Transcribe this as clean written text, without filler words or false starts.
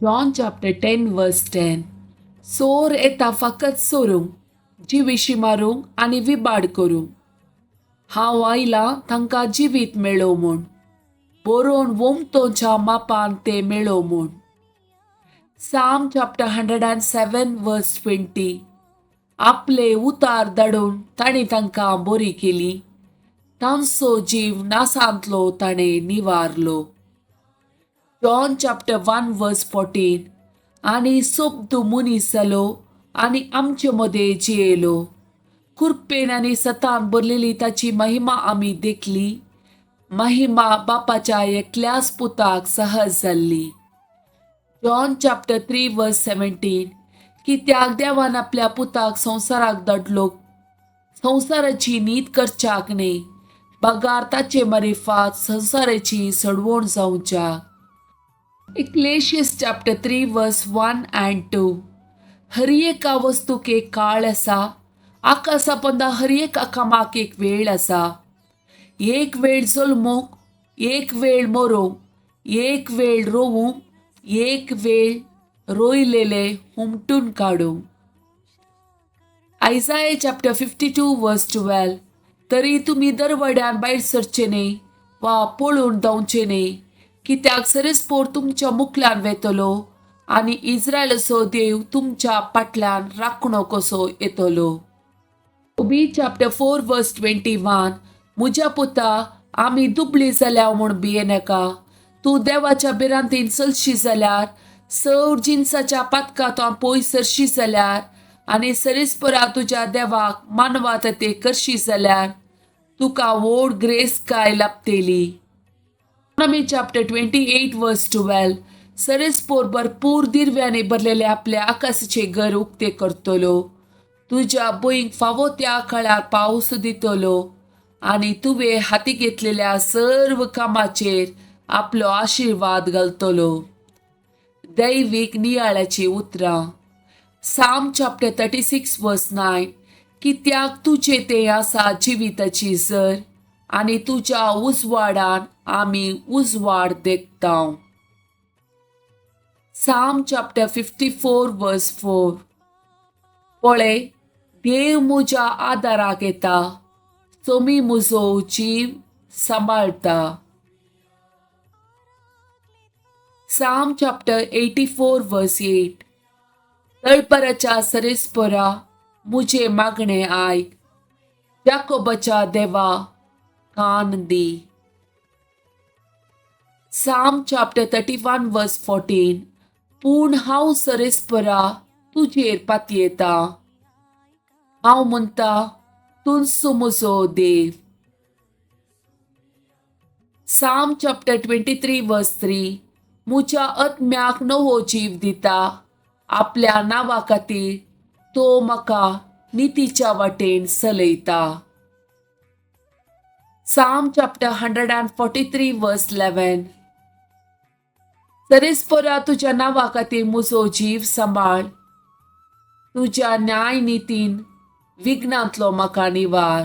John chapter 10 verse 10. सोर येता फकत सोरूंक, जिविशी मारूंक आनी विबाड करूंक. हांव आयलां तांकां जिवीत मेळो म्हूण, बरोवन वोमतोच्या मापान ते मेळो म्हूण. Psalm chapter 107 verse 20. आपले उतार धाडून ताणें तांकां बरी केली, तांचो जीव नासांतलो ताणें निवारलो. John chapter 1 verse 14. आनी सोबतो मनीस जालो आनी आमचे मदें जियेलो. कृपेन आनी सतान भरलेली ताची महिमा आमी देखली. महिमा बापाच्या एकल्याच पुताक सहज जाल्ली. John chapter 3 verse 17. कित्याक देवान आपल्या पुताक संवसाराक धाडलो, संवसाराची नीत करच्याक न्ही, बगार ताचे मारिफात संवसाराची सडवण जावच्याक. Ecclesiastes chapter 3 verse 1 and 2. हर एका वस्तूक एक काळ आसा, आकाशा पंदा हर एका कामाक एक वेळ आसा. एक वेळ जल्मूक, एक वेळ मरूंक, एक वेळ रोवूंक, एक वेळ रोयलेले हुमटून काडूंक. Isaiah chapter 52 verse 12. तरी तुम्ही दरवड्यान भायर सरचे न्ही वा पळून धांवचे न्ही, कित्याक सरस्पोर तुमच्या मुखल्यान वेतलो आनी इस्रायलाचो देव तुमच्या फाटल्यान राखणो कसो येतलो. Job chapter 4 verse 21. म्हज्या पुता, आमी दुबळी जाल्या म्हूण भियेनाका. तूं देवाच्या बिरांतीन चलशी जाल्यार, सौर जिन्साच्या पातकांतल्यान पयस सरशी जाल्यार आनी सरीसपरा तुज्या देवाक मानवात ते करशी जाल्यार तुका व्हड ग्रेसकाय लाभतली. Deuteronomy chapter 28 verse 12. सरीसपोर भरपूर दिरव्याने भरलेले आपले आकाशाचे घर उक्ते करतलो. तुझ्या भुंयक फावो त्या काळार पावस दितलो आनी तुवें हाती घेतलेल्या सर्व कामाचेर आपलो आशीर्वाद घालतलो. दैवीक नियाळाची उतरां. Psalm chapter 36 verse 9. कित्याक तुझे ते आसा जिविताची झर आनी तुज्या उजवाडान आमी उजवाड देखतांव. Psalm chapter 54 verse 4. पळय, देव म्हज्या आदाराक येता, सोमी म्हजो जीव सांबाळटा. Psalm chapter 84 verse 8. तळपराच्या सरीसपरा मुझे मागणे आयक, याकोबाच्या देवा कान दी. Psalm chapter 31 verse 14. पूण हांव सरीसपरा तुजेर पातयेता, हांव म्हणटा तूंच म्हजो देव. Psalm chapter 23 verse 3. म्हज्या आत्म्याक नवो जीव दिता, आपल्या नांवा खातीर तो म्हाका नितीच्या वाटेन चलयता. Psalm chapter 143 verse 11. सरीसपरा तुज्या नांवा खातीर म्हजो जीव सांबाळ, तुज्या न्याय नितीन विघ्नांतलो म्हाका निवार.